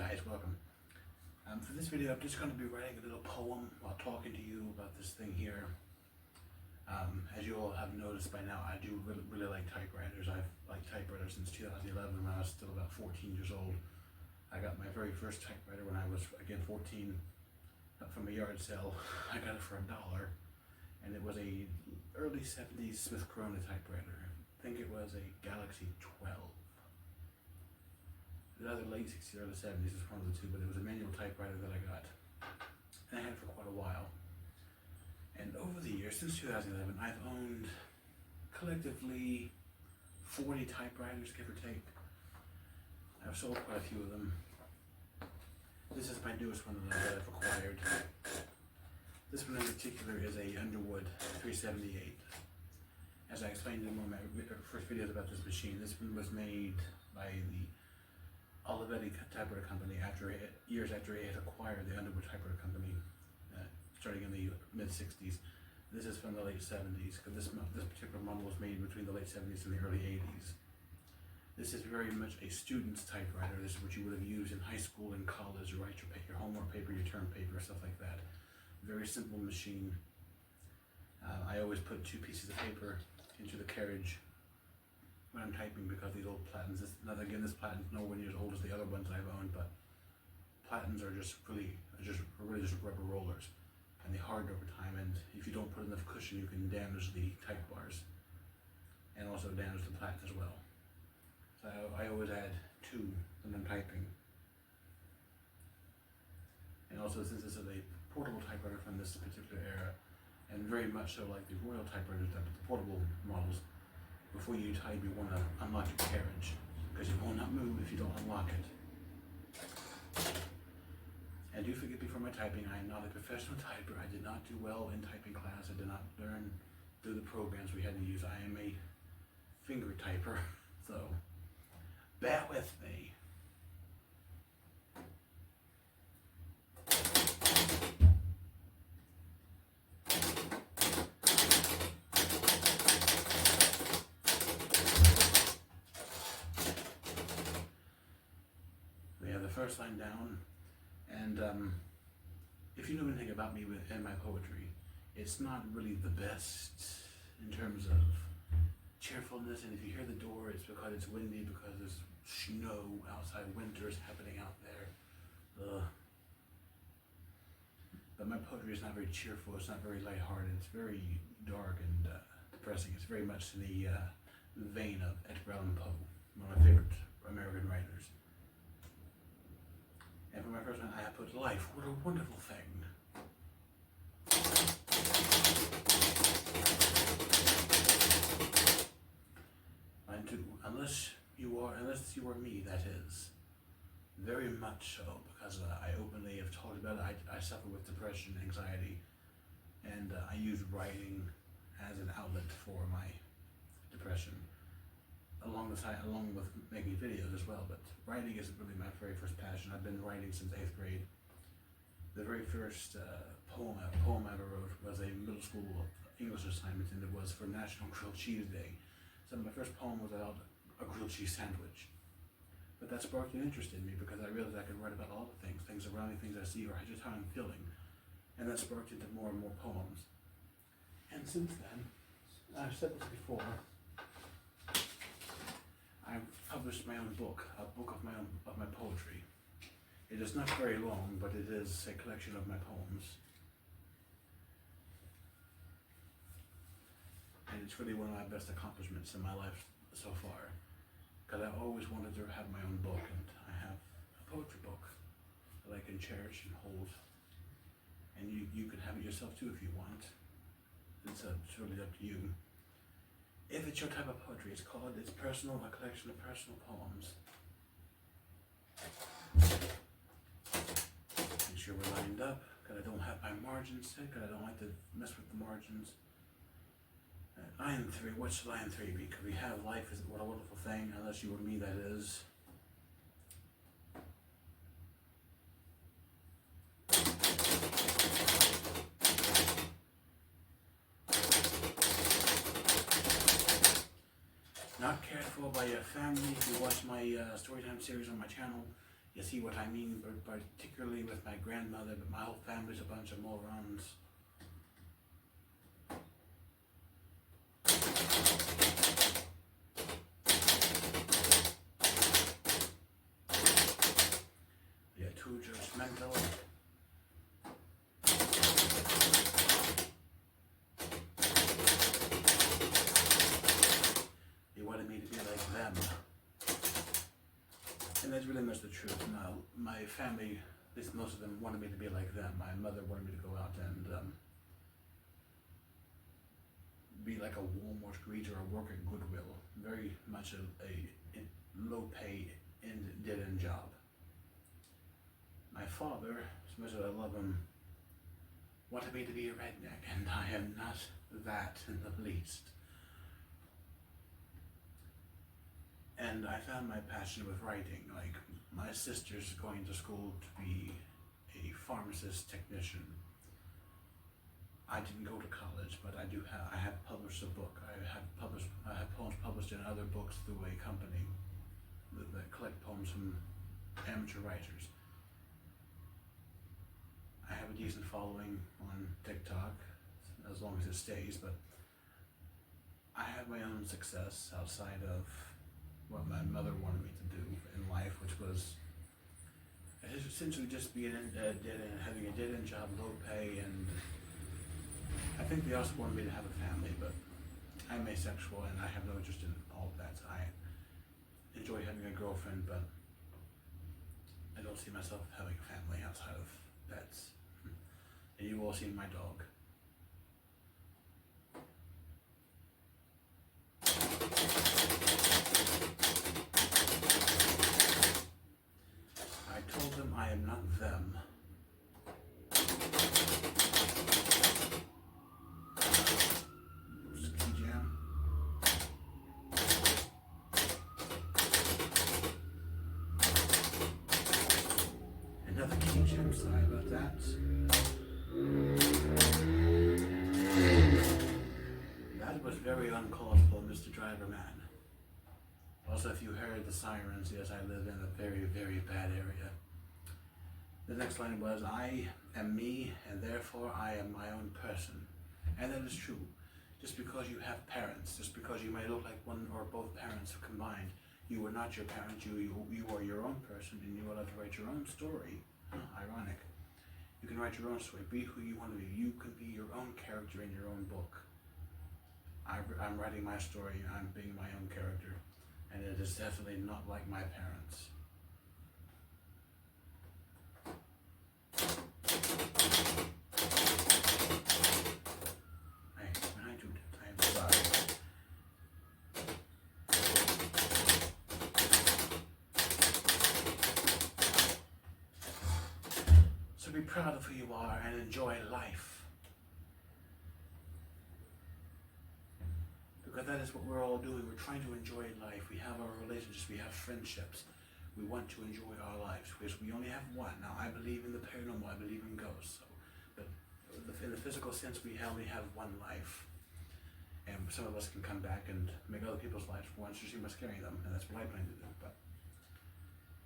guys, welcome. For this video I'm just going to be writing a little poem while talking to you about this thing here. As you all have noticed by now, I do really like typewriters. I've liked typewriters since 2011 when I was still about 14 years old. I got my very first typewriter when I was, again, 14 from a yard sale. I got it for $1 and it was a early 70s Smith Corona typewriter. I think it was a Galaxy 12. It was either late 60s or early 70s, it's one of the two, but it was a manual typewriter that I got. And I had it for quite a while. And over the years, since 2011, I've owned collectively 40 typewriters, give or take. I've sold quite a few of them. This is my newest one that I've acquired. This one in particular is a Underwood 378. As I explained in one of my first videos about this machine, this one was made by the Olivetti Typewriter Company years after he had acquired the Underwood Typewriter Company, starting in the mid-60s. This is from the late 70s, because this particular model was made between the late 70s and the early 80s. This is very much a student's typewriter. This is what you would have used in high school and college to write your homework paper, your term paper, stuff like that. Very simple machine. I always put 2 pieces of paper into the carriage when I'm typing, because these old Platens, again, this Platen's nowhere near as old as the other ones I've owned, but Platens are just really just rubber rollers, and they harden over time, and if you don't put enough cushion you can damage the type bars and also damage the Platen as well. So I always add 2 when I'm typing. And also, since this is a portable typewriter from this particular era, and very much so like the Royal typewriters, the portable models, before you type you want to unlock your carriage, because it will not move if you don't unlock it. And do forgive me for my typing. I am not a professional typer. I did not do well in typing class. I did not learn through the programs we had to use. I am a finger typer, so bear with me. We have the first line down, and if you know anything about me and my poetry, it's not really the best in terms of cheerfulness, and if you hear the door, it's because it's windy, because there's snow outside, winter's happening out there. But my poetry is not very cheerful, it's not very lighthearted, it's very dark and depressing. It's very much in the vein of Edgar Allan Poe, one of my favorite American writers. And for my first one, I have put life, what a wonderful thing. Line 2, unless you are me, that is. Very much so, because I openly have talked about it. I suffer with depression, anxiety, and I use writing as an outlet for my depression, along with making videos as well. But writing is really my very first passion. I've been writing since 8th grade. The very first poem I ever wrote was a middle school English assignment, and it was for National Grilled Cheese Day. So my first poem was about a grilled cheese sandwich. But that sparked an interest in me, because I realized I could write about a lot of things around me, things I see, or just how I'm feeling. And that sparked into more and more poems. And since then, I've said this before, I've published my own book, a book of my poetry. It is not very long, but it is a collection of my poems. And it's really one of my best accomplishments in my life so far, because I always wanted to have my own book, and I have a poetry book that I can cherish and hold. And you can have it yourself too if you want. It's really up to you. If it's your type of poetry, it's personal, a collection of personal poems. Make sure we're lined up, because I don't have my margins set, because I don't like to mess with the margins. Line 3, what's line 3? Because we have life is what a wonderful thing, unless you or me, that is. Not cared for by your family. If you watch my storytime series on my channel, You see what I mean, particularly with my grandmother, but my whole family's a bunch of morons. You're too judgmental. You wanted me to be like them. And that's really much the truth. Now, my family, at least most of them, wanted me to be like them. My mother wanted me to go out and be like a Walmart greeter or work at Goodwill. Very much a low pay and dead-end job. My father, as much as I love him, wanted me to be a redneck, and I am not that in the least. And I found my passion with writing. Like, my sister's going to school to be a pharmacist technician. I didn't go to college, but I have published a book. I have poems published in other books through a company that collect poems from amateur writers. I have a decent following on TikTok, as long as it stays, but I have my own success outside of what my mother wanted me to do in life, which was essentially just being having a dead-end job, low pay, and I think they also wanted me to have a family, but I'm asexual and I have no interest in all of that. I enjoy having a girlfriend, but I don't see myself having a family outside of pets. And you've all seen my dog. I told them I am not them. Key jam. Another key jam, sorry about that. That was very uncalled for, Mr. Driver Man. Also, if you heard the sirens, yes, I live in a very, very bad area. The next line was, I am me, and therefore I am my own person. And that is true. Just because you have parents, just because you may look like one or both parents combined, you are not your parent, you are your own person, and you are allowed to write your own story. Ironic. You can write your own story, be who you want to be. You can be your own character in your own book. I'm writing my story, I'm being my own character, and it is definitely not like my parents. I'm sorry. So be proud of who you are and enjoy life. Because that is what we're all doing. We're trying to enjoy life. We have our relationships, we have friendships. We want to enjoy our lives because we only have one. Now, I believe in the paranormal, I believe in ghosts. So, but in the physical sense, we only have one life. And some of us can come back and make other people's lives once or see what's carrying them, and that's what I plan to do. But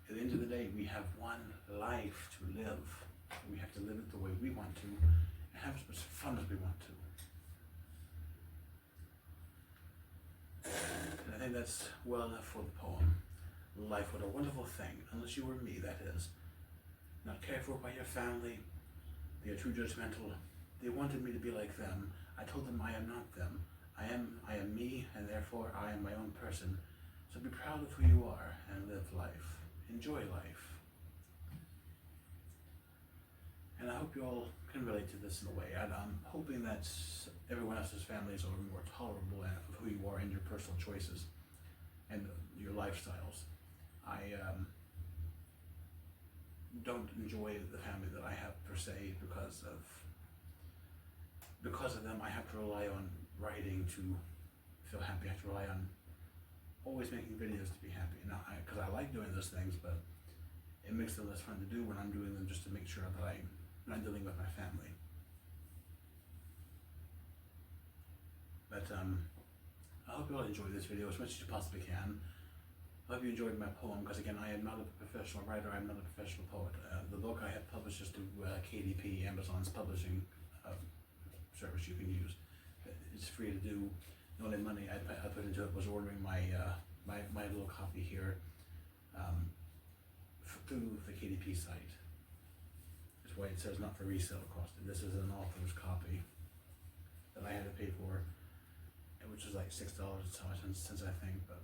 at the end of the day, we have one life to live. We have to live it the way we want to and have as much fun as we want to. And I think that's well enough for the poem. Life, what a wonderful thing, unless you were me, that is. Not cared for by your family, they are too judgmental. They wanted me to be like them. I told them I am not them. I am me, and therefore I am my own person. So be proud of who you are and live life. Enjoy life. And I hope you all can relate to this in a way. And I'm hoping that everyone else's families are more tolerable of who you are and your personal choices and your lifestyles. I don't enjoy the family that I have per se because of them. I have to rely on writing to feel happy. I have to rely on always making videos to be happy. Now, because I like doing those things, but it makes them less fun to do when I'm doing them just to make sure that I'm not dealing with my family. But I hope you all enjoy this video as much as you possibly can. I hope you enjoyed my poem, because again, I am not a professional writer, I'm not a professional poet. The book I have published is through KDP, Amazon's publishing service you can use. It's free to do. The only money I put into it was ordering my little copy here through the KDP site. That's why it says not for resale cost. This is an author's copy that I had to pay for, which is like $6 since I think, but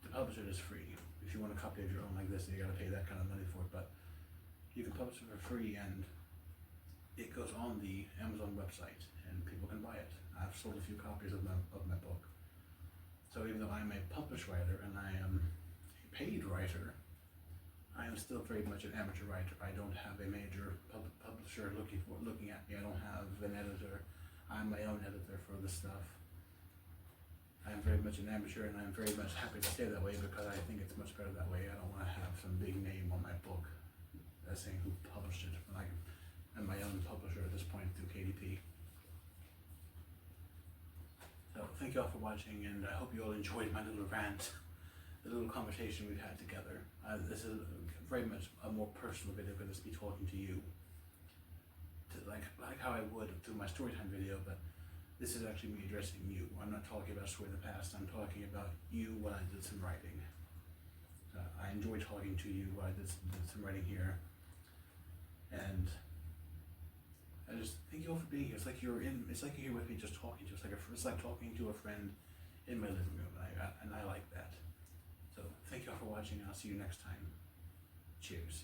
the publisher is free. If you want a copy of your own like this, you gotta pay that kind of money for it, but you can publish it for free, and it goes on the Amazon website and people can buy it. I've sold a few copies of my book. So even though I'm a published writer and I am a paid writer, I am still very much an amateur writer. I don't have a major publisher looking at me. I don't have an editor. I'm my own editor for this stuff. I'm very much an amateur, and I'm very much happy to stay that way because I think it's much better that way. I don't want to have some big name on my book saying who published it. I'm my own publisher at this point through KDP. So thank you all for watching, and I hope you all enjoyed my little rant, the little conversation we've had together. This is very much a more personal video because it's me talking to you, like how I would through my storytime video, but this is actually me addressing you. I'm not talking about a story in the past, I'm talking about you when I did some writing. I enjoy talking to you when I did some writing here, and I just thank you all for being here. It's like you're here with me, just talking to us. It's like talking to a friend in my living room, and I like that. So thank you all for watching, and I'll see you next time. Cheers.